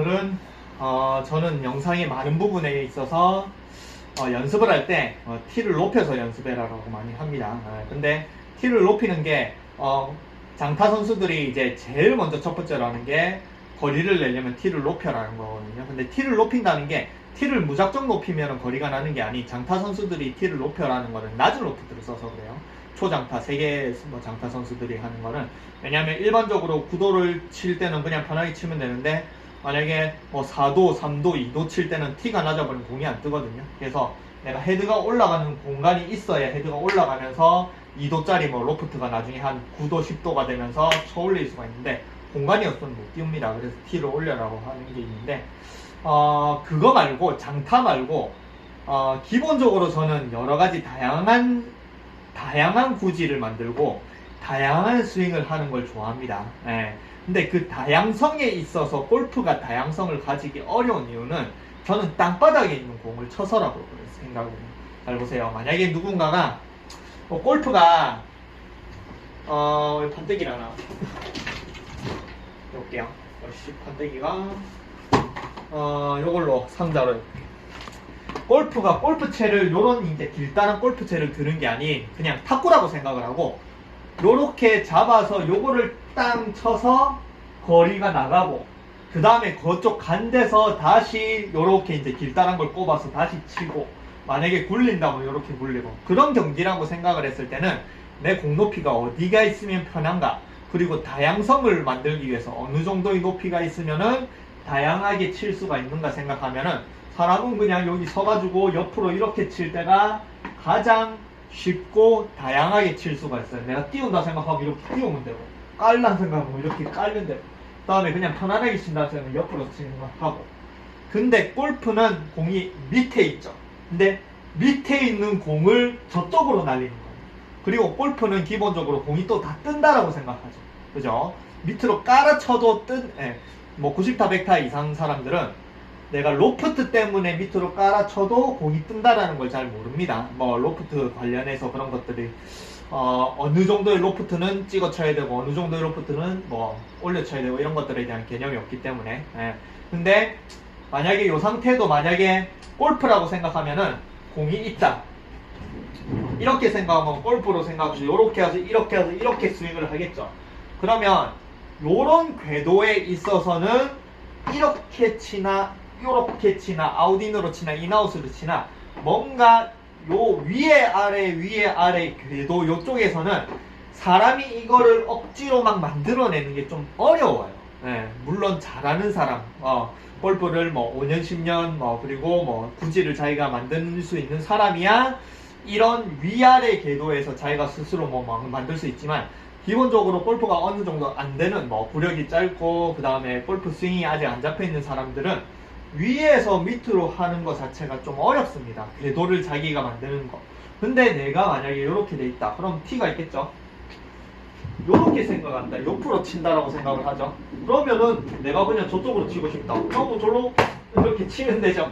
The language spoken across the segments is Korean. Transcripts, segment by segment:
오늘은 저는 영상의 많은 부분에 있어서 연습을 할 때 T를 높여서 연습해라라고 많이 합니다. 근데 T를 높이는 게 장타 선수들이 이제 제일 먼저 첫 번째로 하는 게 거리를 내려면 T를 높여라는 거거든요. 근데 T를 높인다는 게 T를 무작정 높이면 거리가 나는 게 아니, 장타 선수들이 T를 높여라는 거는 낮은 로프트를 써서 그래요. 초장타, 세계 장타 선수들이 하는 거는. 왜냐하면 일반적으로 9도를 칠 때는 그냥 편하게 치면 되는데, 만약에 4도, 3도, 2도 칠 때는 T가 낮아버리면 공이 안 뜨거든요. 그래서 내가 헤드가 올라가는 공간이 있어야 헤드가 올라가면서 2도짜리 로프트가 나중에 한 9도, 10도가 되면서 쳐 올릴 수가 있는데, 공간이 없으면 못 띄웁니다. 그래서 T를 올려라고 하는 게 있는데, 그거 말고, 장타 말고, 기본적으로 저는 여러 가지 다양한 구질을 만들고 다양한 스윙을 하는 걸 좋아합니다. 근데 그 다양성에 있어서 골프가 다양성을 가지기 어려운 이유는 저는 땅바닥에 있는 공을 쳐서라고 생각을 해요. 잘 보세요. 만약에 누군가가 골프가 판때기라나 해볼게요. 역시 판때기가 요걸로 상자로 골프가 골프채를 요런 이제 길다란 골프채를 드는 게 아닌 그냥 탁구라고 생각을 하고 요렇게 잡아서 요거를 땅 쳐서 거리가 나가고 그 다음에 그쪽 간 데서 다시 요렇게 이제 길다란 걸 꼽아서 다시 치고 만약에 굴린다면 요렇게 굴리고 그런 경기라고 생각을 했을 때는 내 공 높이가 어디가 있으면 편한가, 그리고 다양성을 만들기 위해서 어느 정도의 높이가 있으면은 다양하게 칠 수가 있는가 생각하면은 사람은 그냥 여기 서가지고 옆으로 이렇게 칠 때가 가장 쉽고 다양하게 칠 수가 있어요. 내가 띄운다 생각하고 이렇게 띄우면 되고, 깔라 생각하고 이렇게 깔면 되고, 그 다음에 그냥 편안하게 친다 생각하면 옆으로 치는 거 하고. 근데 골프는 공이 밑에 있죠. 근데 밑에 있는 공을 저쪽으로 날리는 거예요. 그리고 골프는 기본적으로 공이 또 다 뜬다라고 생각하죠. 그죠? 밑으로 깔아쳐도 90타 100타 이상 사람들은 내가 로프트 때문에 밑으로 깔아쳐도 공이 뜬다라는 걸 잘 모릅니다. 로프트 관련해서 그런 것들이 어느 정도의 로프트는 찍어 쳐야 되고 어느 정도의 로프트는 올려 쳐야 되고 이런 것들에 대한 개념이 없기 때문에. 근데 만약에 이 상태도 만약에 골프라고 생각하면은 공이 있다 이렇게 생각하면 골프로 생각하면서 이렇게 해서 이렇게 해서 이렇게 스윙을 하겠죠. 그러면 요런 궤도에 있어서는 이렇게 치나 요렇게 치나 아웃인으로 치나 인아웃으로 치나 뭔가 요 위에 아래 궤도 요쪽에서는 사람이 이거를 억지로 막 만들어내는 게 좀 어려워요. 물론 잘하는 사람, 골프를 5년 10년 그리고 구질을 자기가 만들 수 있는 사람이야 이런 위아래 궤도에서 자기가 스스로 만들 수 있지만, 기본적으로 골프가 어느 정도 안 되는 구력이 짧고 그 다음에 골프 스윙이 아직 안 잡혀 있는 사람들은 위에서 밑으로 하는 것 자체가 좀 어렵습니다. 궤도를 자기가 만드는 거. 근데 내가 만약에 이렇게 돼 있다. 그럼 T가 있겠죠. 요렇게 생각한다. 옆으로 친다라고 생각을 하죠. 그러면은 내가 그냥 저쪽으로 치고 싶다. 그러면 저로 이렇게 치면 되죠.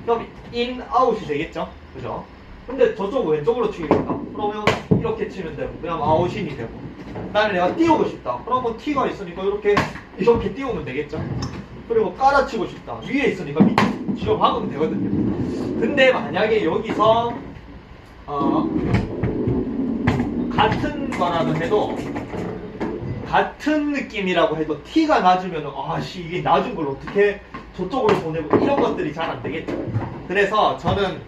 그럼 인, 아웃이 되겠죠. 그죠? 근데 저쪽 왼쪽으로 치겠다. 그러면 이렇게 치면 되고 그냥 아웃인이 되고, 나는 내가 띄우고 싶다. 그러면 T가 있으니까 이렇게 띄우면 되겠죠. 그리고 깔아치고 싶다. 위에 있으니까 밑에 지어 박으면 되거든요. 근데 만약에 여기서 같은 거라도 해도 같은 느낌이라고 해도 T가 낮으면 이게 낮은 걸 어떻게 저쪽으로 보내고 이런 것들이 잘 안 되겠죠. 그래서 저는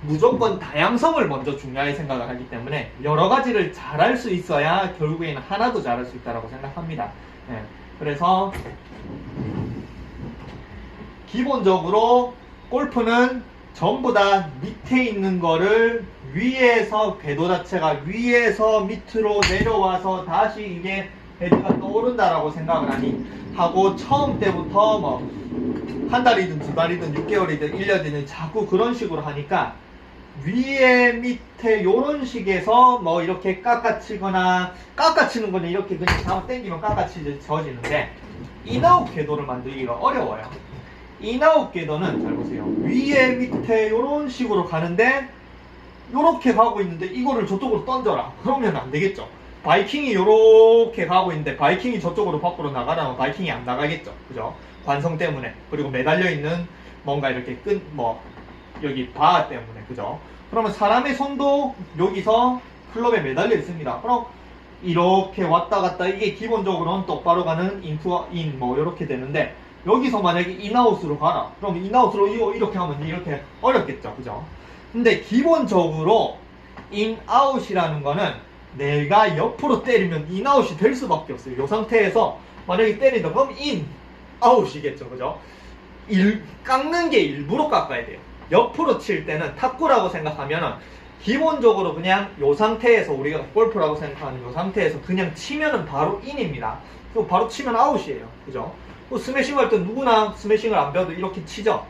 무조건 다양성을 먼저 중요하게 생각을 하기 때문에 여러 가지를 잘할 수 있어야 결국에는 하나도 잘할 수 있다고 생각합니다. 그래서 기본적으로 골프는 전부 다 밑에 있는 거를 위에서 궤도 자체가 위에서 밑으로 내려와서 다시 이게 헤드가 떠오른다라고 생각을 하고 처음 때부터 한 달이든 두 달이든 6개월이든 1년이든 자꾸 그런 식으로 하니까 위에 밑에 요런 식에서 이렇게 깎아치거나 깎아치는 거는 이렇게 그냥 잡아 당기면 깎아치져지는데 인아웃 궤도를 만들기가 어려워요. 인아웃 궤도는 잘 보세요. 위에 밑에 요런 식으로 가는데 요렇게 가고 있는데 이거를 저쪽으로 던져라. 그러면 안 되겠죠. 바이킹이 요렇게 가고 있는데 바이킹이 저쪽으로 밖으로 나가라면 바이킹이 안 나가겠죠. 그죠? 관성 때문에. 그리고 매달려 있는 뭔가 이렇게 여기 바 때문에. 그죠? 그러면 사람의 손도 여기서 클럽에 매달려 있습니다. 그럼 이렇게 왔다 갔다 이게 기본적으로는 똑바로 가는 인투와 인 뭐 이렇게 되는데 여기서 만약에 인아웃으로 가라. 그럼 인아웃으로 이렇게 하면 이렇게 어렵겠죠. 그죠? 근데 기본적으로 인아웃이라는 거는 내가 옆으로 때리면 인아웃이 될 수밖에 없어요. 이 상태에서 만약에 때린다 그럼 인아웃이겠죠. 그죠? 깎는 게 일부러 깎아야 돼요. 옆으로 칠 때는 탁구라고 생각하면은 기본적으로 그냥 이 상태에서 우리가 골프라고 생각하는 이 상태에서 그냥 치면은 바로 인입니다. 그리고 바로 치면 아웃이에요. 그죠? 스매싱 할 때 누구나 스매싱을 안 배워도 이렇게 치죠.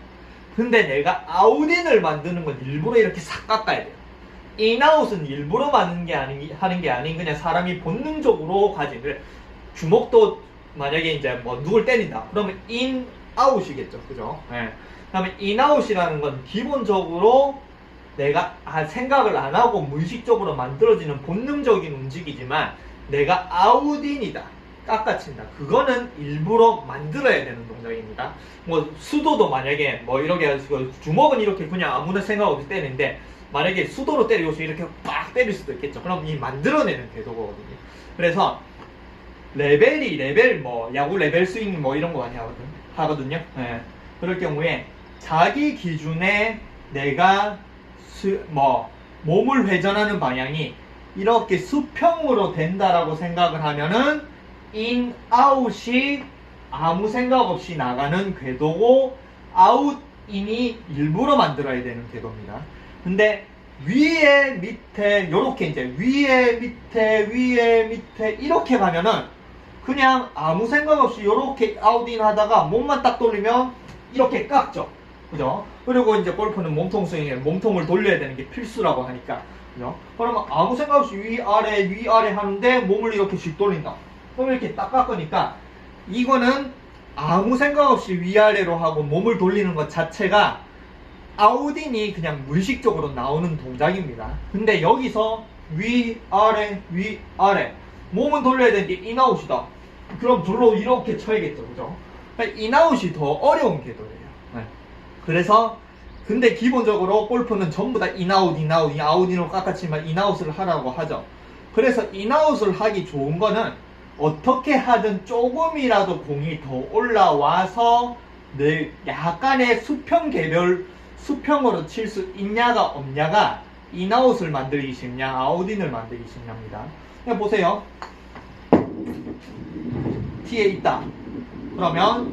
근데 내가 아웃인을 만드는 건 일부러 이렇게 싹 깎아야 돼요. 인아웃은 일부러 하는 게 아닌 그냥 사람이 본능적으로 가진. 그래. 주먹도 만약에 이제 뭐 누굴 때린다. 그러면 인아웃이겠죠. 그죠? 네. 그다음에 인아웃이라는 건 기본적으로 내가 생각을 안 하고 무의식적으로 만들어지는 본능적인 움직이지만 내가 아웃인이다. 깎아친다. 그거는 일부러 만들어야 되는 동작입니다. 뭐 수도도 만약에 뭐 이렇게 해서 주먹은 이렇게 그냥 아무나 생각 없이 때리는데 만약에 수도로 때리고서 이렇게 빡 때릴 수도 있겠죠. 그럼 이 만들어내는 궤도거든요. 그래서 레벨 뭐 야구 레벨 스윙 뭐 이런 거 많이 하거든요. 네. 그럴 경우에 자기 기준에 내가 몸을 회전하는 방향이 이렇게 수평으로 된다라고 생각을 하면은 인, 아웃이 아무 생각 없이 나가는 궤도고 아웃, 인이 일부러 만들어야 되는 궤도입니다. 근데 위에 밑에 요렇게 이제 위에 밑에 이렇게 가면은 그냥 아무 생각 없이 요렇게 아웃인 하다가 몸만 딱 돌리면 이렇게 깎죠. 그죠? 그리고 이제 골프는 몸통 스윙에 몸통을 돌려야 되는 게 필수라고 하니까. 그죠? 그러면 아무 생각 없이 위아래 하는데 몸을 이렇게씩 돌린다. 그럼 이렇게 딱 깎으니까 이거는 아무 생각 없이 위아래로 하고 몸을 돌리는 것 자체가 아웃인이 그냥 무의식적으로 나오는 동작입니다. 근데 여기서 위아래 몸은 돌려야 되는 게 인아웃이다. 그럼 둘로 이렇게 쳐야겠죠. 그죠? 그러니까 인아웃이 더 어려운 궤도예요. 네. 그래서 근데 기본적으로 골프는 전부 다 아웃인으로 깎아치면 인아웃을 하라고 하죠. 그래서 인아웃을 하기 좋은 거는 어떻게 하든 조금이라도 공이 더 올라와서 약간의 수평으로 칠 수 있냐가 없냐가 인아웃을 만들기 쉽냐 아웃인을 만들기 쉽냐입니다. 그냥 보세요. T에 있다. 그러면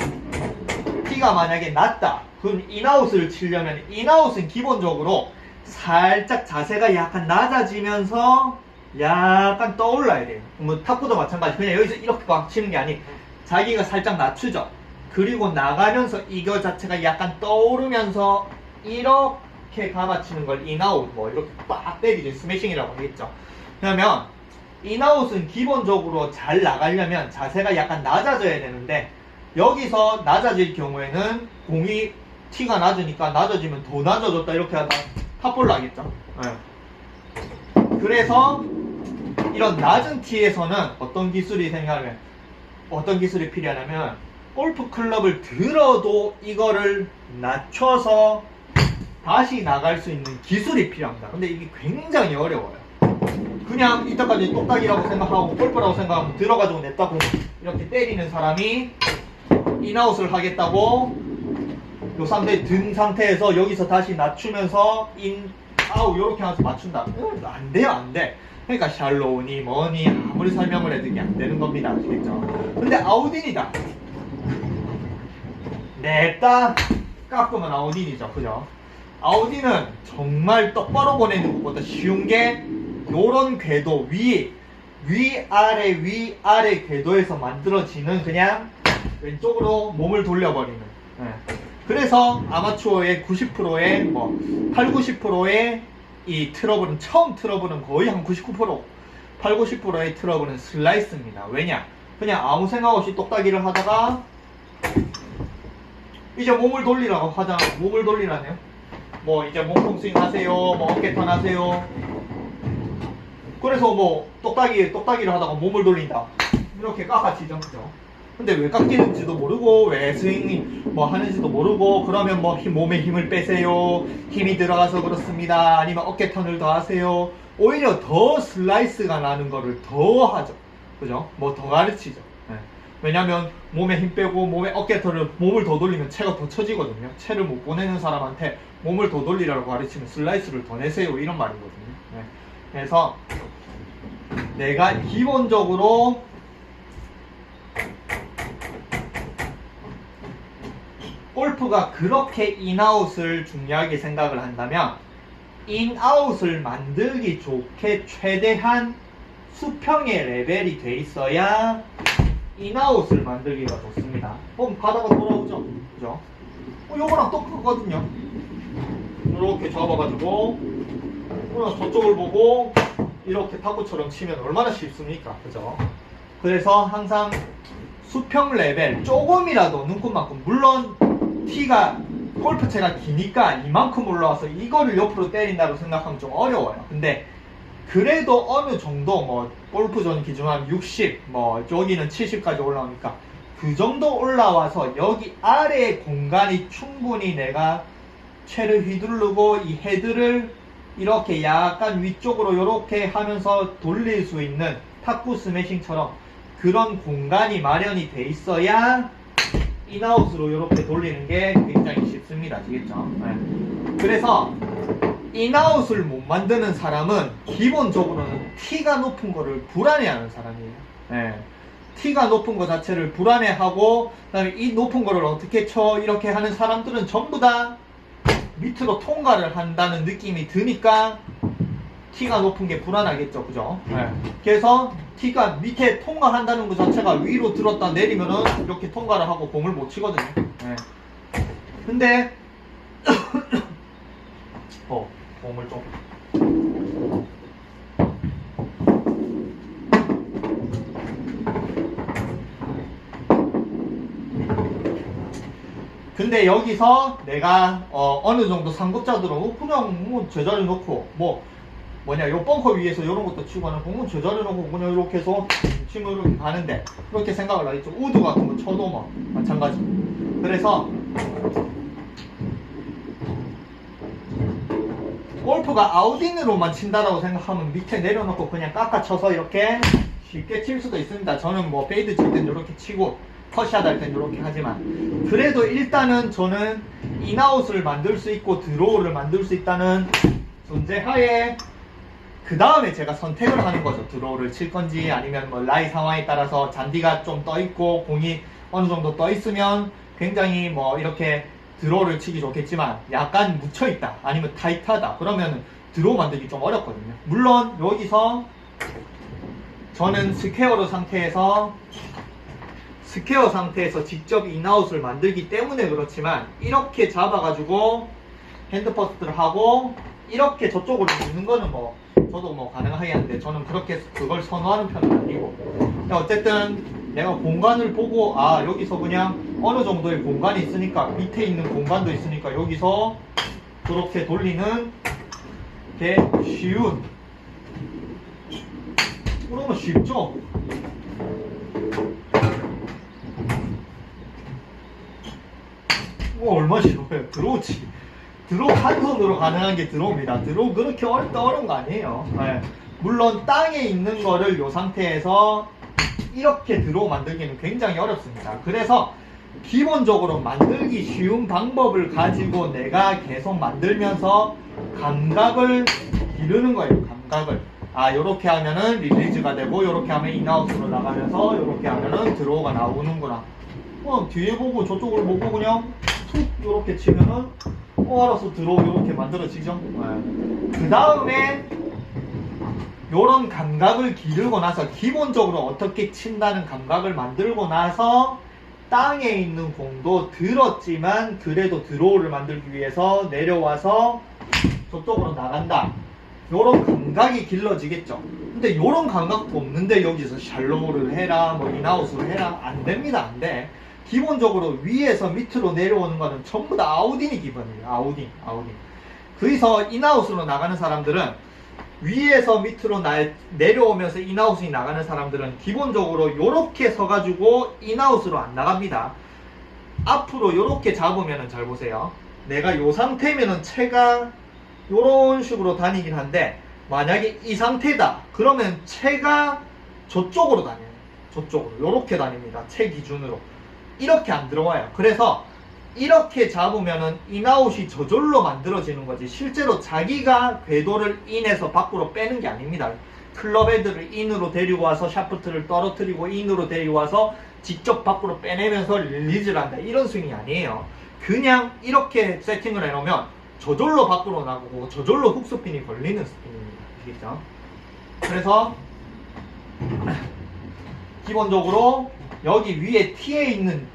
T가 만약에 낮다. 그럼 인아웃을 치려면 인아웃은 기본적으로 살짝 자세가 약간 낮아지면서 약간 떠올라야 돼요. 뭐 탁구도 마찬가지. 그냥 여기서 이렇게 막 치는 게 아니 자기가 살짝 낮추죠. 그리고 나가면서 이거 자체가 약간 떠오르면서 이렇게 감아치는 걸 인아웃 뭐 이렇게 빡 때리죠. 스매싱이라고 하겠죠. 그러면 인아웃은 기본적으로 잘 나가려면 자세가 약간 낮아져야 되는데 여기서 낮아질 경우에는 공이 T가 낮으니까 낮아지면 더 낮아졌다 이렇게 하다 탑볼 나겠죠. 네. 그래서 이런 낮은 T에서는 어떤 기술이 필요하냐면 골프 클럽을 들어도 이거를 낮춰서 다시 나갈 수 있는 기술이 필요합니다. 근데 이게 굉장히 어려워요. 그냥 이때까지 똑딱이라고 생각하고 골프라고 생각하면 들어가지고 냈다고 이렇게 때리는 사람이 인아웃을 하겠다고 요 상태 든 상태에서 여기서 다시 낮추면서 인, 아웃 이렇게 하면서 맞춘다. 안 돼요, 안 돼. 그러니까 샬로우니 뭐니 아무리 설명을 해도 이게 안 되는 겁니다. 아시겠죠? 근데 아웃인이다. 냈다 깎으면 아웃인이죠. 그죠? 아웃인은 정말 똑바로 보내는 것보다 쉬운 게 요런 궤도 위아래 궤도에서 만들어지는 그냥 왼쪽으로 몸을 돌려버리는. 네. 그래서 아마추어의 90%의 80-90%의 이 트러블은 처음 트러블은 거의 한 99%, 80-90%의 트러블은 슬라이스입니다. 왜냐? 그냥 아무 생각 없이 똑딱이를 하다가 이제 몸을 돌리라고 하자. 몸을 돌리라네요. 뭐 이제 몸통 스윙 하세요. 뭐 어깨턴 하세요. 그래서 뭐 똑딱이를 하다가 몸을 돌린다. 이렇게 깎아치죠. 그죠? 근데 왜 깎이는지도 모르고 왜 스윙이 뭐 하는지도 모르고 그러면 뭐 몸에 힘을 빼세요. 힘이 들어가서 그렇습니다. 아니면 어깨 턴을 더 하세요. 오히려 더 슬라이스가 나는 거를 더 하죠. 그죠? 뭐 더 가르치죠. 네. 왜냐면 몸에 힘 빼고 몸에 어깨 턴을 몸을 더 돌리면 채가 더 처지거든요. 채를 못 보내는 사람한테 몸을 더 돌리라고 가르치면 슬라이스를 더 내세요. 이런 말이거든요. 네. 그래서 내가 기본적으로 골프가 그렇게 인아웃을 중요하게 생각을 한다면 인아웃을 만들기 좋게 최대한 수평의 레벨이 돼 있어야 인아웃을 만들기가 좋습니다. 그럼 가다가 돌아오죠. 그죠? 요거랑 똑같거든요. 이렇게 잡아가지고 저쪽을 보고 이렇게 타구처럼 치면 얼마나 쉽습니까? 그죠? 그래서 항상 수평 레벨 조금이라도 눈꽃만큼, 물론 티가 골프채가 기니까 이만큼 올라와서 이거를 옆으로 때린다고 생각하면 좀 어려워요. 근데 그래도 어느 정도 뭐 골프존 기준 한 60, 뭐 여기는 70까지 올라오니까 그 정도 올라와서 여기 아래의 공간이 충분히 내가 채를 휘두르고 이 헤드를 이렇게 약간 위쪽으로 이렇게 하면서 돌릴 수 있는 탁구 스매싱처럼 그런 공간이 마련이 돼 있어야 인아웃으로 이렇게 돌리는 게 굉장히 쉽습니다. 아시겠죠? 네. 그래서 인아웃을 못 만드는 사람은 기본적으로는 티가 높은 거를 불안해하는 사람이에요. 네. 티가 높은 거 자체를 불안해하고 그다음에 이 높은 거를 어떻게 쳐 이렇게 하는 사람들은 전부 다 밑으로 통과를 한다는 느낌이 드니까 티가 높은 게 불안하겠죠. 그죠? 네. 그래서 티가 밑에 통과한다는 것 자체가 위로 들었다 내리면은 이렇게 통과를 하고 공을 못 치거든요. 네. 근데 공을 좀 근데 여기서 내가 어느 정도 상급자들은 그냥 뭐 제자리 놓고 요 벙커 위에서 이런 것도 치고는 공은 제자리 놓고 그냥 이렇게 해서 치면 이렇게 가는데 그렇게 생각을 하겠죠. 우드 같은 거 쳐도 뭐 마찬가지. 그래서 골프가 아웃인으로만 친다라고 생각하면 밑에 내려놓고 그냥 깎아쳐서 이렇게 쉽게 칠 수도 있습니다. 저는 뭐 페이드 칠 땐 이렇게 치고 컷샷 할 땐 이렇게 하지만 그래도 일단은 저는 인아웃을 만들 수 있고 드로우를 만들 수 있다는 존재하에 그 다음에 제가 선택을 하는 거죠. 드로우를 칠 건지 아니면 뭐 라이 상황에 따라서 잔디가 좀 떠 있고 공이 어느 정도 떠 있으면 굉장히 뭐 이렇게 드로우를 치기 좋겠지만 약간 묻혀 있다 아니면 타이트하다 그러면 드로우 만들기 좀 어렵거든요. 물론 여기서 저는 스퀘어 상태에서 직접 인아웃을 만들기 때문에 그렇지만 이렇게 잡아가지고 핸드퍼스트를 하고 이렇게 저쪽으로 눕는 거는 뭐 저도 뭐 가능하게 하는데 저는 그렇게 그걸 선호하는 편은 아니고 어쨌든 내가 공간을 보고 여기서 그냥 어느 정도의 공간이 있으니까 밑에 있는 공간도 있으니까 여기서 그렇게 돌리는 게 쉬운 그러면 쉽죠? 얼마 쉬워요. 드로우치. 드로우 한 손으로 가능한 게 드로우입니다. 드로우 그렇게 어려운 거 아니에요. 네. 물론 땅에 있는 거를 이 상태에서 이렇게 드로우 만들기는 굉장히 어렵습니다. 그래서 기본적으로 만들기 쉬운 방법을 가지고 내가 계속 만들면서 감각을 기르는 거예요. 감각을. 요렇게 하면은 릴리즈가 되고 요렇게 하면 인아웃으로 나가면서 요렇게 하면은 드로우가 나오는구나. 뒤에 보고 저쪽을 보고 그냥 툭 요렇게 치면은 알아서 드로우 요렇게 만들어지죠. 그 다음에 요런 감각을 기르고 나서 기본적으로 어떻게 친다는 감각을 만들고 나서 땅에 있는 공도 들었지만 그래도 드로우를 만들기 위해서 내려와서 저쪽으로 나간다. 요런 감각이 길러지겠죠. 근데 요런 감각도 없는데 여기서 샬로우를 해라 뭐 인아웃을 해라 안 됩니다. 안 돼. 기본적으로 위에서 밑으로 내려오는 거는 전부 다 아웃인이 기본이에요. 아웃인. 그래서 인아웃으로 나가는 사람들은 위에서 밑으로 내려오면서 인아웃이 나가는 사람들은 기본적으로 이렇게 서가지고 인아웃으로 안 나갑니다. 앞으로 이렇게 잡으면은 잘 보세요. 내가 이 상태면은 채가 이런 식으로 다니긴 한데 만약에 이 상태다 그러면 채가 저쪽으로 다녀요. 저쪽으로 이렇게 다닙니다. 채 기준으로 이렇게 안 들어와요. 그래서 이렇게 잡으면은 인아웃이 저절로 만들어지는 거지 실제로 자기가 궤도를 인해서 밖으로 빼는 게 아닙니다. 클럽 헤드를 인으로 데리고 와서 샤프트를 떨어뜨리고 인으로 데리고 와서 직접 밖으로 빼내면서 릴리즈를 한다 이런 스윙이 아니에요. 그냥 이렇게 세팅을 해놓으면 저절로 밖으로 나가고 저절로 훅스핀이 걸리는 스핀입니다. 아시겠죠? 그래서 기본적으로 여기 위에 T에 있는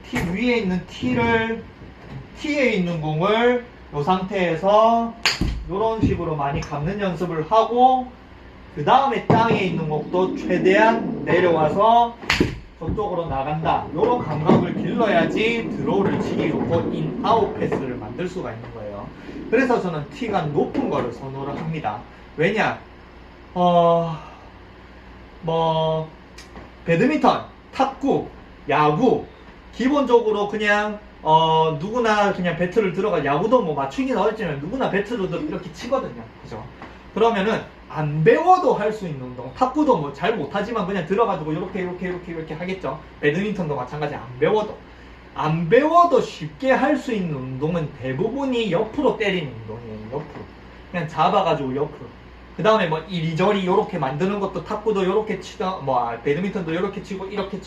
T에 있는 공을 이 상태에서 이런 식으로 많이 감는 연습을 하고 그 다음에 땅에 있는 공도 최대한 내려와서 저쪽으로 나간다. 이런 감각을 길러야지 드로우를 치기 좋고 인아웃 패스를 만들 수가 있는 거예요. 그래서 저는 T가 높은 거를 선호를 합니다. 왜냐? 배드민턴, 탁구, 야구 기본적으로 그냥 누구나 그냥 배트를 들어가 야구도 뭐 맞추긴 어렵지만 누구나 배트로 이렇게 치거든요. 그죠? 그러면은 안 배워도 할 수 있는 운동. 탁구도 뭐 잘 못하지만 그냥 들어가지고 이렇게 하겠죠. 배드민턴도 마찬가지. 안 배워도 쉽게 할 수 있는 운동은 대부분이 옆으로 때리는 운동이에요. 옆으로 그냥 잡아가지고 옆으로. 그 다음에 뭐 이리저리 요렇게 만드는 것도 탁구도 요렇게 치다 배드민턴도 요렇게 치고 이렇게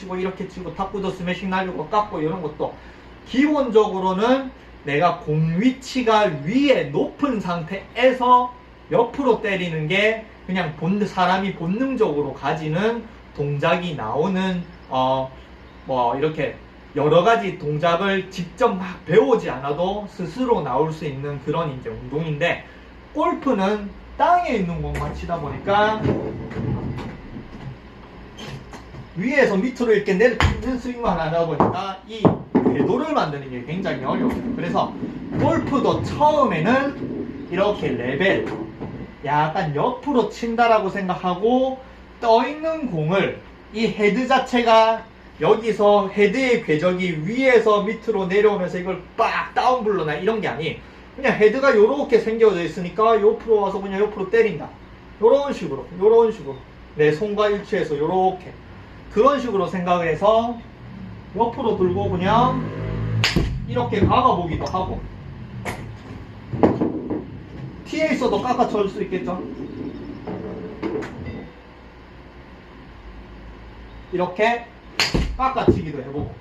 치고 탁구도 스매싱 날리고 깎고 이런 것도 기본적으로는 내가 공 위치가 위에 높은 상태에서 옆으로 때리는 게 그냥 사람이 본능적으로 가지는 동작이 나오는 이렇게 여러 가지 동작을 직접 막 배우지 않아도 스스로 나올 수 있는 그런 이제 운동인데 골프는 땅에 있는 공만 치다 보니까 위에서 밑으로 이렇게 내리는 스윙만 하다 보니까 이 궤도를 만드는 게 굉장히 어려워요. 그래서 골프도 처음에는 이렇게 레벨 약간 옆으로 친다라고 생각하고 떠있는 공을 이 헤드 자체가 여기서 헤드의 궤적이 위에서 밑으로 내려오면서 이걸 빡 다운블러나 이런 게 아니 그냥 헤드가 요렇게 생겨져 있으니까 옆으로 와서 그냥 옆으로 때린다. 요런 식으로 내 손과 일치해서 요렇게 그런 식으로 생각을 해서 옆으로 들고 그냥 이렇게 감아보기도 하고 T에 있어도 깎아쳐줄 수 있겠죠. 이렇게 깎아치기도 해보고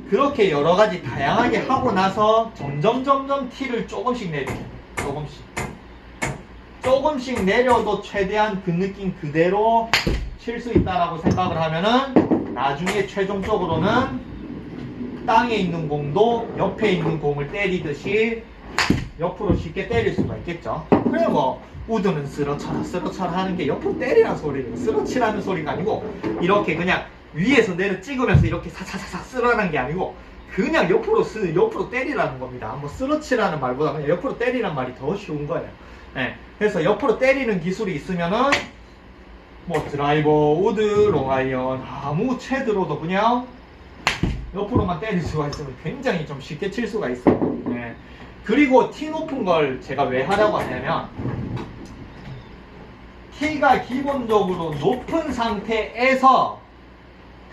그렇게 여러가지 다양하게 하고 나서 점점 T를 조금씩 내려요. 조금씩 내려도 최대한 그 느낌 그대로 칠 수 있다라고 생각을 하면은 나중에 최종적으로는 땅에 있는 공도 옆에 있는 공을 때리듯이 옆으로 쉽게 때릴 수가 있겠죠. 그래 우드는 쓰러쳐라 하는 게 옆으로 때리라는 소리예요. 쓰러치라는 소리가 아니고 이렇게 그냥 위에서 내려 찍으면서 이렇게 사사사사 쓰라는 게 아니고 그냥 옆으로 때리라는 겁니다. 쓰러치라는 말보다 그냥 옆으로 때리라는 말이 더 쉬운 거예요. 네. 그래서 옆으로 때리는 기술이 있으면은 드라이버, 우드, 롱아이언 아무 채 들어도 그냥 옆으로만 때릴 수가 있으면 굉장히 좀 쉽게 칠 수가 있어요. 네. 그리고 티 높은 걸 제가 왜 하라고 하냐면 티가 기본적으로 높은 상태에서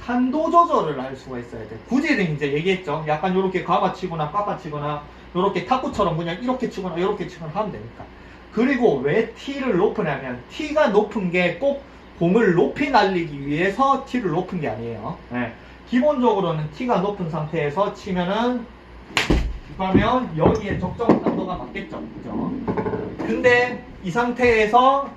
탄도 조절을 할 수가 있어야 돼. 굳이는 이제 얘기했죠. 약간 요렇게 가마치거나 깎아치거나 요렇게 탁구처럼 그냥 이렇게 치거나 요렇게 치거나 하면 되니까. 그리고 왜 T를 높으냐면 T가 높은 게 꼭 공을 높이 날리기 위해서 T를 높은 게 아니에요. 네. 기본적으로는 T가 높은 상태에서 치면은 그러면 여기에 적정 탄도가 맞겠죠. 그죠? 근데 이 상태에서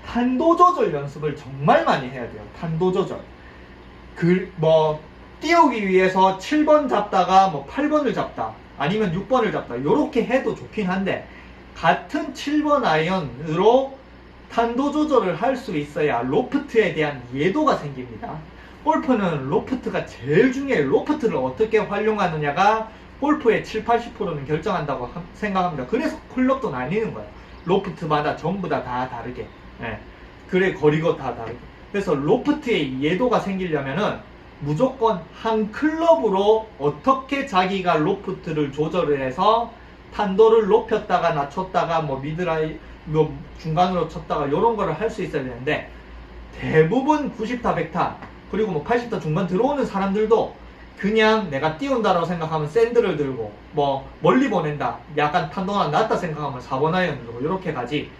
탄도 조절 연습을 정말 많이 해야 돼요. 탄도 조절. 띄우기 위해서 7번 잡다가 8번을 잡다. 아니면 6번을 잡다. 요렇게 해도 좋긴 한데, 같은 7번 아이언으로 탄도 조절을 할 수 있어야 로프트에 대한 이해도가 생깁니다. 골프는 로프트가 제일 중요해요. 로프트를 어떻게 활용하느냐가 골프의 7, 80%는 결정한다고 생각합니다. 그래서 클럽도 나뉘는 거예요. 로프트마다 전부 다 다르게. 예. 그래, 거리가 다 다르게. 그래서 로프트의 이해도가 생기려면은 무조건 한 클럽으로 어떻게 자기가 로프트를 조절을 해서 탄도를 높였다가 낮췄다가 뭐 미드라이 뭐 중간으로 쳤다가 이런 거를 할 수 있어야 되는데, 대부분 90타 100타 그리고 뭐 80타 중반 들어오는 사람들도 그냥 내가 띄운다라고 생각하면 샌드를 들고 뭐 멀리 보낸다, 약간 탄도가 낮다 생각하면 4번 아이언 들고 이렇게 가지,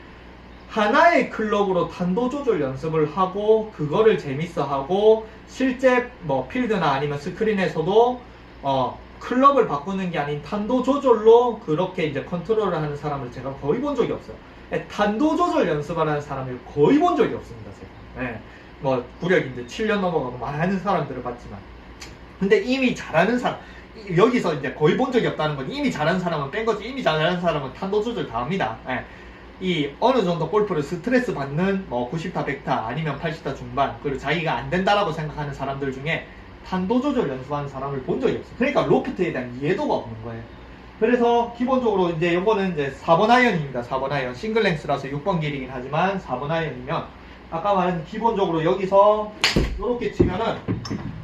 하나의 클럽으로 탄도 조절 연습을 하고 그거를 재밌어 하고 실제 뭐 필드나 아니면 스크린에서도 클럽을 바꾸는 게 아닌 탄도 조절로 그렇게 이제 컨트롤을 하는 사람을 제가 거의 본 적이 없어요. 탄도 조절 연습을 하는 사람을 거의 본 적이 없습니다, 제가. 네. 뭐 구력 이제 7년 넘어가고 많은 사람들을 봤지만, 근데 이미 잘하는 사람, 여기서 이제 거의 본 적이 없다는 건 이미 잘하는 사람은 뺀 거지, 이미 잘하는 사람은 탄도 조절 다 합니다. 네. 이 어느 정도 골프를 스트레스 받는 뭐 90타 100타 아니면 80타 중반, 그리고 자기가 안 된다라고 생각하는 사람들 중에 탄도 조절 연습하는 사람을 본 적이 없어요. 그러니까 로프트에 대한 이해도가 없는 거예요. 그래서 기본적으로 이제 요거는 이제 4번 아이언입니다. 4번 아이언 싱글 랭스라서 6번 길이긴 하지만 4번 아이언이면 아까 말한 기본적으로 여기서 이렇게 치면은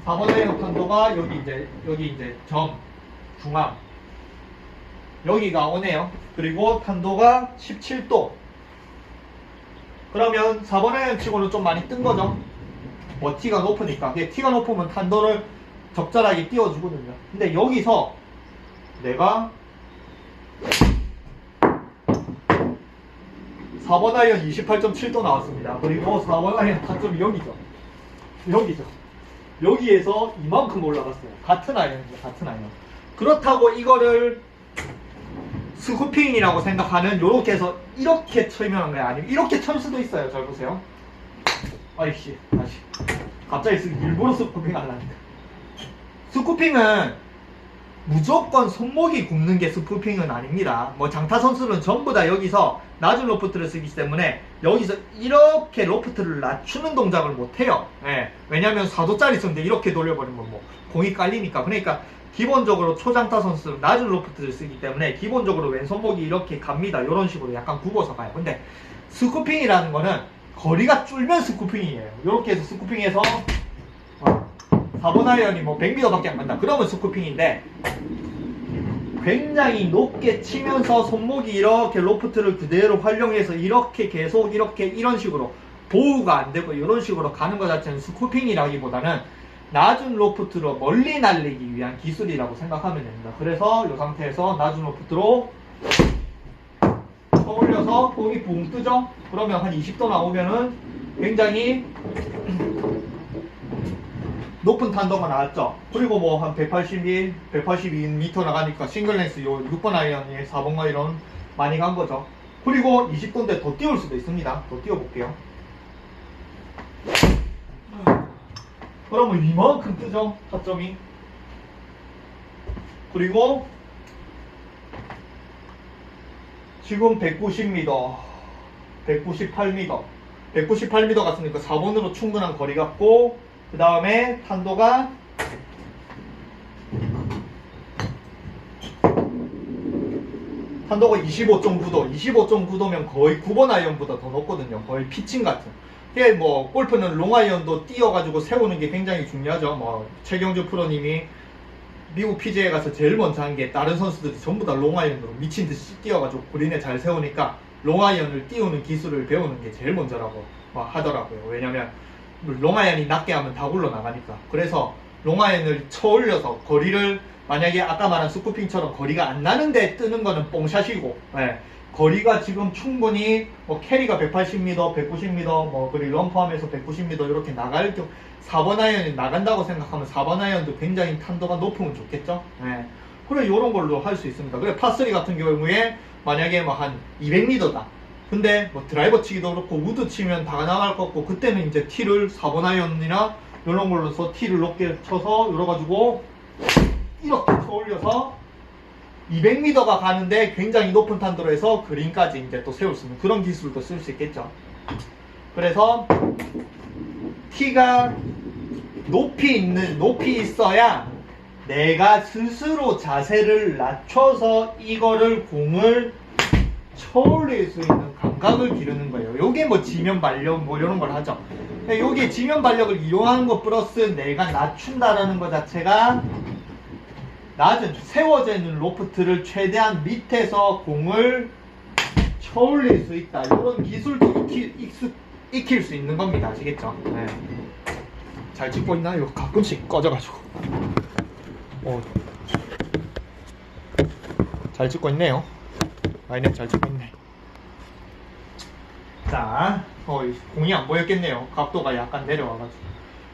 4번 아이언 탄도가 여기 이제 점 중앙 여기가 오네요. 그리고 탄도가 17도. 그러면 4번 아이언 치고는 좀 많이 뜬 거죠. 뭐 T가 높으니까. T가 높으면 탄도를 적절하게 띄워주거든요. 근데 여기서 내가 4번 아이언 28.7도 나왔습니다. 그리고 4번 아이언 타점이 여기죠. 여기에서 이만큼 올라갔어요. 같은 아이언이죠. 같은 아이언. 그렇다고 이거를 스쿠핑이라고 생각하는 요렇게 해서 이렇게 쳐면 게 아니면 이렇게 칠 수도 있어요. 잘 보세요. 아이씨, 다시. 갑자기 일부러 스쿠핑 하려니까. 스쿠핑은 무조건 손목이 굽는 게 스쿠핑은 아닙니다. 뭐 장타 선수는 전부 다 여기서 낮은 로프트를 쓰기 때문에 여기서 이렇게 로프트를 낮추는 동작을 못해요. 예. 왜냐면 4도짜리 쓰는데 이렇게 돌려버리면 뭐 공이 깔리니까. 그러니까 기본적으로 초장타 선수는 낮은 로프트를 쓰기 때문에 기본적으로 왼손목이 이렇게 갑니다. 이런 식으로 약간 굽어서 가요. 근데 스쿠핑이라는 거는 거리가 줄면 스쿠핑이에요. 이렇게 해서 스쿠핑해서 4번 아이언이 뭐 100m밖에 안 간다. 그러면 스쿠핑인데 굉장히 높게 치면서 손목이 이렇게 로프트를 그대로 활용해서 이렇게 계속 이렇게 이런 식으로 보호가 안 되고 이런 식으로 가는 것 자체는 스쿠핑이라기보다는 낮은 로프트로 멀리 날리기 위한 기술이라고 생각하면 됩니다. 그래서 이 상태에서 낮은 로프트로 올려서 공이 붕 뜨죠? 그러면 한 20도 나오면은 굉장히 높은 탄도가 나왔죠. 그리고 뭐 한 181, 182m 나가니까 싱글랜스 요 6번 아이언이 4번 아이언 많이 간 거죠. 그리고 20도인데 더 띄울 수도 있습니다. 더 띄워볼게요. 그러면 이만큼 뜨죠, 타점이. 그리고 지금 190m, 198m, 198m 갔으니까 4번으로 충분한 거리 같고, 그 다음에 탄도가 탄도가 25.9도, 25.9도면 거의 9번 아이언보다 더 높거든요. 거의 피칭 같은. 이게 뭐 골프는 롱 아이언도 띄워가지고 세우는 게 굉장히 중요하죠. 뭐 최경주 프로님이 미국 PGA 가서 제일 먼저 한 게 다른 선수들이 전부 다 롱 아이언으로 미친 듯이 띄워가지고 그린에 잘 세우니까 롱 아이언을 띄우는 기술을 배우는 게 제일 먼저라고 하더라고요. 왜냐면 롱 아이언이 낮게 하면 다 굴러나가니까. 그래서 롱 아이언을 쳐 올려서 거리를 만약에 아까 말한 스쿠핑처럼 거리가 안 나는데 뜨는 거는 뽕샷이고, 네. 거리가 지금 충분히 뭐 캐리가 180m, 190m, 뭐 그리고 런 포함해서 190m 이렇게 나갈 경우 4번 아이언이 나간다고 생각하면 4번 아이언도 굉장히 탄도가 높으면 좋겠죠. 네. 그래 이런 걸로 할 수 있습니다. 그래 파3 같은 경우에 만약에 뭐 한 200m다. 근데 뭐 드라이버 치기도 그렇고 우드 치면 다 나갈 것 같고 그때는 이제 티를 4번 아이언이나 이런 걸로서 티를 높게 쳐서 열어가지고 이렇게 쳐 올려서 200m가 가는데 굉장히 높은 탄도로 해서 그린까지 이제 또 세울 수 있는 그런 기술도 쓸 수 있겠죠. 그래서 티가 높이 있어야 내가 스스로 자세를 낮춰서 이거를 공을 쳐올릴 수 있는 감각을 기르는 거예요. 요게 뭐 지면 발력 뭐 이런 걸 하죠. 요게 지면 발력을 이용하는 것 플러스 내가 낮춘다라는 것 자체가 낮은 세워져 있는 로프트를 최대한 밑에서 공을 쳐올릴 수 있다. 이런 기술도 익힐 수 있는 겁니다. 아시겠죠? 네. 잘 찍고 있나요? 가끔씩 꺼져가지고. 잘 찍고 있네요. 아이네, 잘 찍고 있네. 자, 공이 안 보였겠네요. 각도가 약간 내려와가지고.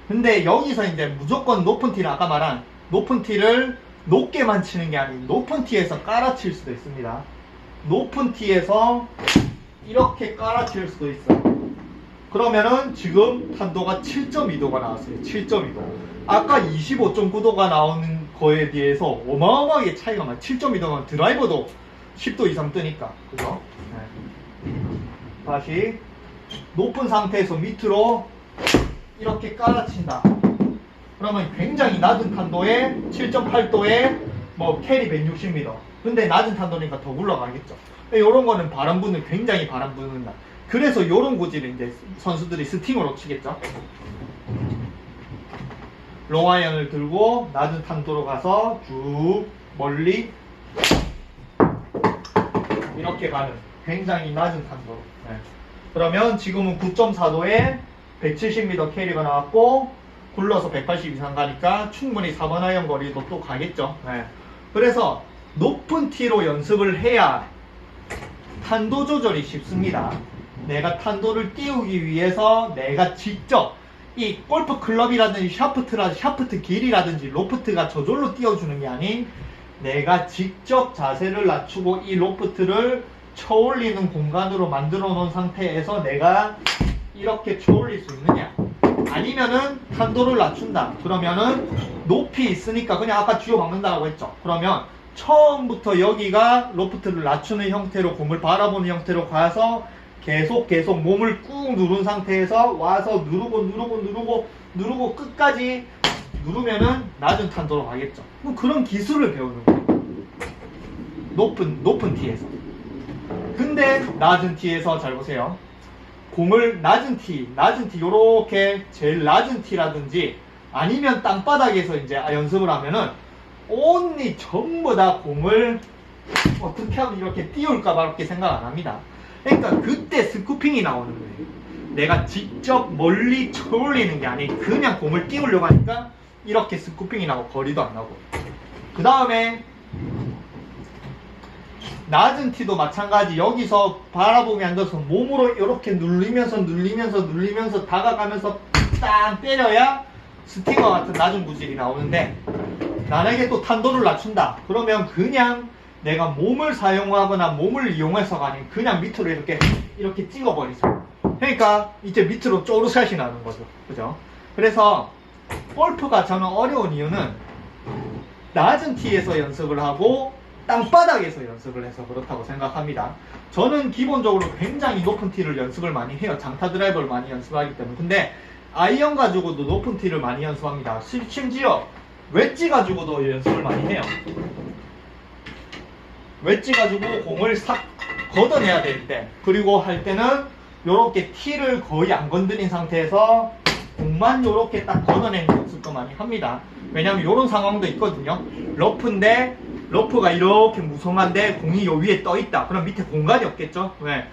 근데 여기서 이제 무조건 높은 티를, 아까 말한 높은 티를 높게만 치는 게 아닌 높은 티에서 깔아칠 수도 있습니다. 높은 티에서 이렇게 깔아칠 수도 있어요. 그러면은 지금 탄도가 7.2도가 나왔어요. 7.2도. 아까 25.9도가 나오는 거에 비해서 어마어마하게 차이가 많아요. 7.2도면 드라이버도 10도 이상 뜨니까. 그죠? 네. 다시 높은 상태에서 밑으로 이렇게 깔아친다. 그러면 굉장히 낮은 탄도에 7.8도에 뭐 캐리 160m. 근데 낮은 탄도니까 더 굴러가겠죠. 이런 거는 바람 부는, 굉장히 바람 부는다. 그래서 이런 구질을 이제 선수들이 스팅으로 치겠죠. 롱아이언을 들고 낮은 탄도로 가서 쭉 멀리 이렇게 가는 굉장히 낮은 탄도로. 네. 그러면 지금은 9.4도에 170m 캐리가 나왔고 굴러서 180 이상 가니까 충분히 4번 아이언 거리도 또 가겠죠. 네. 그래서 높은 티로 연습을 해야 탄도 조절이 쉽습니다. 내가 탄도를 띄우기 위해서 내가 직접 이 골프 클럽이라든지 샤프트 길이라든지 로프트가 저절로 띄워주는 게 아닌 내가 직접 자세를 낮추고 이 로프트를 쳐올리는 공간으로 만들어 놓은 상태에서 내가 이렇게 쳐올릴 수 있느냐, 아니면은 탄도를 낮춘다. 그러면은 높이 있으니까 그냥 아까 쥐어 박는다고 했죠. 그러면 처음부터 여기가 로프트를 낮추는 형태로 공을 바라보는 형태로 가서 계속 몸을 꾹 누른 상태에서 와서 누르고 끝까지 누르면은 낮은 탄도로 가겠죠. 그런 기술을 배우는 거예요. 높은 티에서. 근데 낮은 티에서 잘 보세요. 공을 낮은 티 요렇게 제일 낮은 티라든지 아니면 땅바닥에서 이제 연습을 하면은 온리 전부 다 공을 어떻게 하면 이렇게 띄울까 말까 생각 안 합니다. 그러니까 그때 스쿠핑이 나오는 거예요. 내가 직접 멀리 쳐올리는 게 아닌 그냥 공을 띄우려고 하니까 이렇게 스쿠핑이 나고 거리도 안 나고. 그 다음에 낮은 티도 마찬가지. 여기서 바라보며 앉아서 몸으로 이렇게 눌리면서 다가가면서 딱 때려야 스팅어 같은 낮은 구질이 나오는데, 만약에 또 탄도를 낮춘다 그러면 그냥 내가 몸을 사용하거나 몸을 이용해서가 아닌 그냥 밑으로 이렇게 찍어버리죠. 그러니까 이제 밑으로 쪼르샷이 나는 거죠. 그죠? 그래서 골프가 저는 어려운 이유는 낮은 티에서 연습을 하고 땅바닥에서 연습을 해서 그렇다고 생각합니다. 저는 기본적으로 굉장히 높은 티를 연습을 많이 해요. 장타 드라이버를 많이 연습하기 때문에. 근데 아이언 가지고도 높은 티를 많이 연습합니다. 심지어 웨지 가지고도 연습을 많이 해요. 웨지 가지고 공을 싹 걷어내야 될 때, 그리고 할 때는 요렇게 티를 거의 안 건드린 상태에서 공만 요렇게 딱 걷어내는 연습도 많이 합니다. 왜냐면 요런 상황도 있거든요. 러프인데 러프가 이렇게 무성한데 공이 요 위에 떠 있다. 그럼 밑에 공간이 없겠죠? 왜?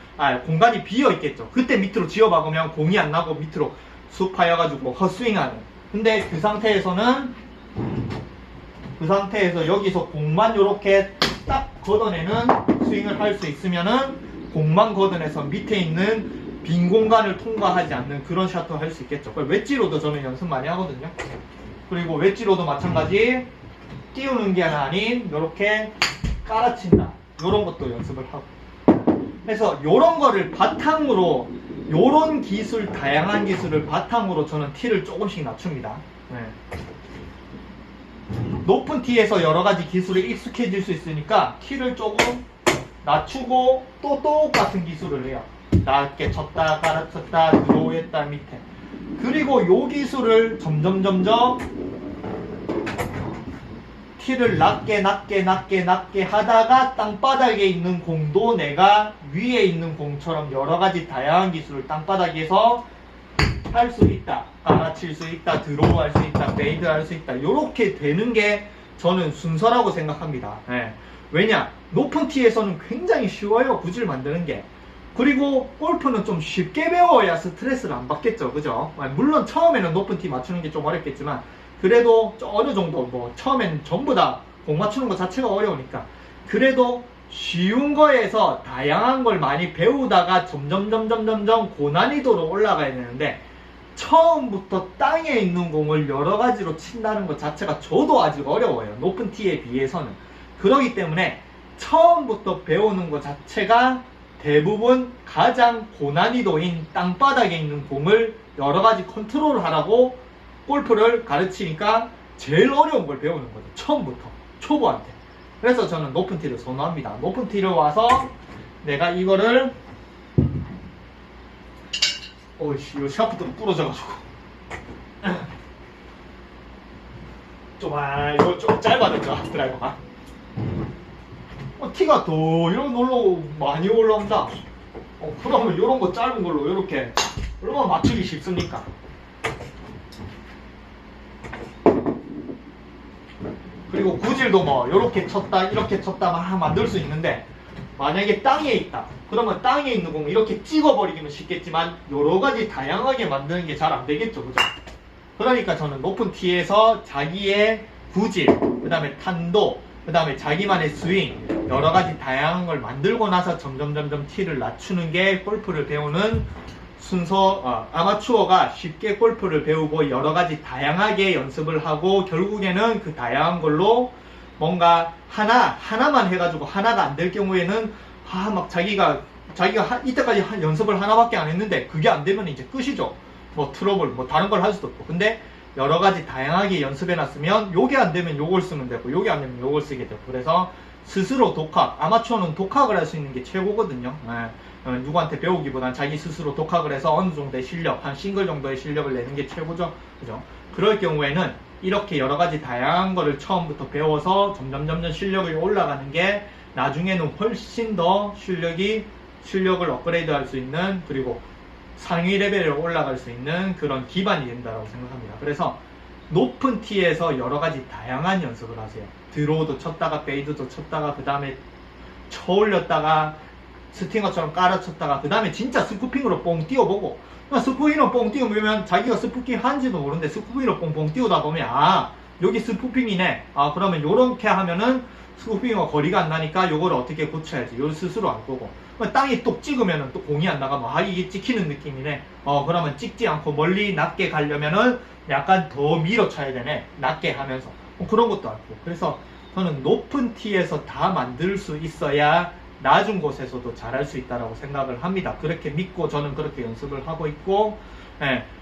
공간이 비어 있겠죠. 그때 밑으로 지어 박으면 공이 안 나고 밑으로 쑥 파여가지고 헛스윙하는. 근데 그 상태에서 여기서 공만 요렇게 딱 걷어내는 스윙을 할 수 있으면은 공만 걷어내서 밑에 있는 빈 공간을 통과하지 않는 그런 샷도 할 수 있겠죠. 웨지로도 저는 연습 많이 하거든요. 그리고 웨지로도 마찬가지 띄우는 게 아닌 이렇게 깔아친다. 이런 것도 연습을 하고. 그래서 이런 거를 바탕으로, 이런 기술, 다양한 기술을 바탕으로 저는 티를 조금씩 낮춥니다. 네. 높은 티에서 여러 가지 기술에 익숙해질 수 있으니까 티를 조금 낮추고 또 똑같은 기술을 해요. 낮게 쳤다, 갈아쳤다, 드로우했다, 밑에. 그리고 요 기술을 점점 티를 낮게 하다가 땅바닥에 있는 공도 내가 위에 있는 공처럼 여러가지 다양한 기술을 땅바닥에서 할 수 있다. 깔아칠 수 있다. 드로우 할 수 있다. 페이드 할 수 있다. 요렇게 되는 게 저는 순서라고 생각합니다. 예. 왜냐? 높은 티에서는 굉장히 쉬워요. 구질 만드는 게. 그리고 골프는 좀 쉽게 배워야 스트레스를 안 받겠죠. 그죠? 물론 처음에는 높은 티 맞추는 게 좀 어렵겠지만 그래도 어느 정도 뭐 처음엔 전부 다 공 맞추는 것 자체가 어려우니까 그래도 쉬운 거에서 다양한 걸 많이 배우다가 점점 고난이도로 올라가야 되는데 처음부터 땅에 있는 공을 여러 가지로 친다는 것 자체가 저도 아직 어려워요. 높은 티에 비해서는. 그렇기 때문에 처음부터 배우는 것 자체가 대부분 가장 고난이도인 땅바닥에 있는 공을 여러 가지 컨트롤 하라고 골프를 가르치니까 제일 어려운 걸 배우는 거죠. 처음부터. 초보한테. 그래서 저는 높은 티를 선호합니다. 높은 티를 와서 내가 이거를 어이씨, 이 샤프트가 부러져가지고 이거 좀 짧아졌죠, 드라이버가. 티가 더 이런 걸로 많이 올라온다. 그러면 이런 거 짧은 걸로 이렇게 얼마나 맞추기 쉽습니까? 그리고 구질도 뭐 이렇게 쳤다 이렇게 쳤다 막 만들 수 있는데 만약에 땅에 있다 그러면 땅에 있는 공 이렇게 찍어버리기는 쉽겠지만 여러가지 다양하게 만드는 게 잘 안되겠죠. 그죠? 그러니까 저는 높은 티에서 자기의 구질 그 다음에 탄도 그 다음에 자기만의 스윙 여러가지 다양한 걸 만들고 나서 점점 티를 낮추는 게 골프를 배우는 순서. 아마추어가 쉽게 골프를 배우고 여러가지 다양하게 연습을 하고 결국에는 그 다양한 걸로 뭔가 하나만 해가지고 하나가 안 될 경우에는 막 자기가 이때까지 연습을 하나밖에 안 했는데 그게 안 되면 이제 끝이죠. 뭐 트러블 뭐 다른 걸 할 수도 없고. 근데 여러 가지 다양하게 연습해 놨으면 요게 안 되면 요걸 쓰면 되고 요게 안 되면 요걸 쓰게 되고. 그래서 스스로 독학, 아마추어는 독학을 할 수 있는 게 최고거든요. 누구한테 배우기보단 자기 스스로 독학을 해서 어느 정도의 실력, 한 싱글 정도의 실력을 내는 게 최고죠. 그죠? 그럴 경우에는 이렇게 여러 가지 다양한 거를 처음부터 배워서 점점 실력이 올라가는 게 나중에는 훨씬 더 실력을 업그레이드 할 수 있는, 그리고 상위 레벨에 올라갈 수 있는 그런 기반이 된다고 생각합니다. 그래서 높은 티에서 여러 가지 다양한 연습을 하세요. 드로우도 쳤다가 페이드도 쳤다가 그 다음에 쳐 올렸다가 스팅어처럼 깔아쳤다가 그 다음에 진짜 스쿠핑으로 뽕 띄워보고, 스쿠핑으로 뽕 띄우면 자기가 스쿠핑 한지도 모르는데 스쿠핑으로 뽕 띄우다 보면 여기 스쿠핑이네, 그러면 요렇게 하면은 스쿠핑과 거리가 안 나니까 요걸 어떻게 고쳐야지 요 스스로 알 거고, 땅이 뚝 찍으면은 또 공이 안 나가면 이게 찍히는 느낌이네, 그러면 찍지 않고 멀리 낮게 가려면은 약간 더 밀어 쳐야 되네, 낮게 하면서 그런 것도 알고. 그래서 저는 높은 티에서 다 만들 수 있어야 낮은 곳에서도 잘할 수 있다고 생각을 합니다. 그렇게 믿고 저는 그렇게 연습을 하고 있고,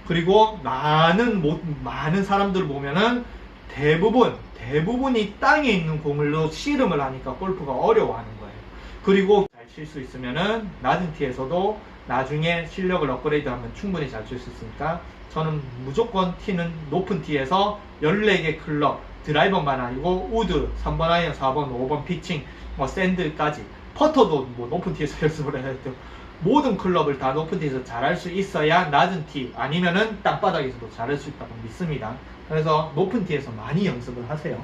그리고 많은 사람들 보면은 대부분이 땅에 있는 공으로 씨름을 하니까 골프가 어려워하는 거예요. 그리고 잘 칠 수 있으면은 낮은 티에서도 나중에 실력을 업그레이드하면 충분히 잘 칠 수 있으니까 저는 무조건 티는 높은 티에서 14개 클럽, 드라이버만 아니고 우드, 3번 아이언, 4번, 5번 피칭, 샌드까지, 퍼터도 높은 티에서 연습을 해야 돼요. 모든 클럽을 다 높은 티에서 잘할 수 있어야 낮은 티 아니면은 땅바닥에서도 잘할 수 있다고 믿습니다. 그래서 높은 티에서 많이 연습을 하세요.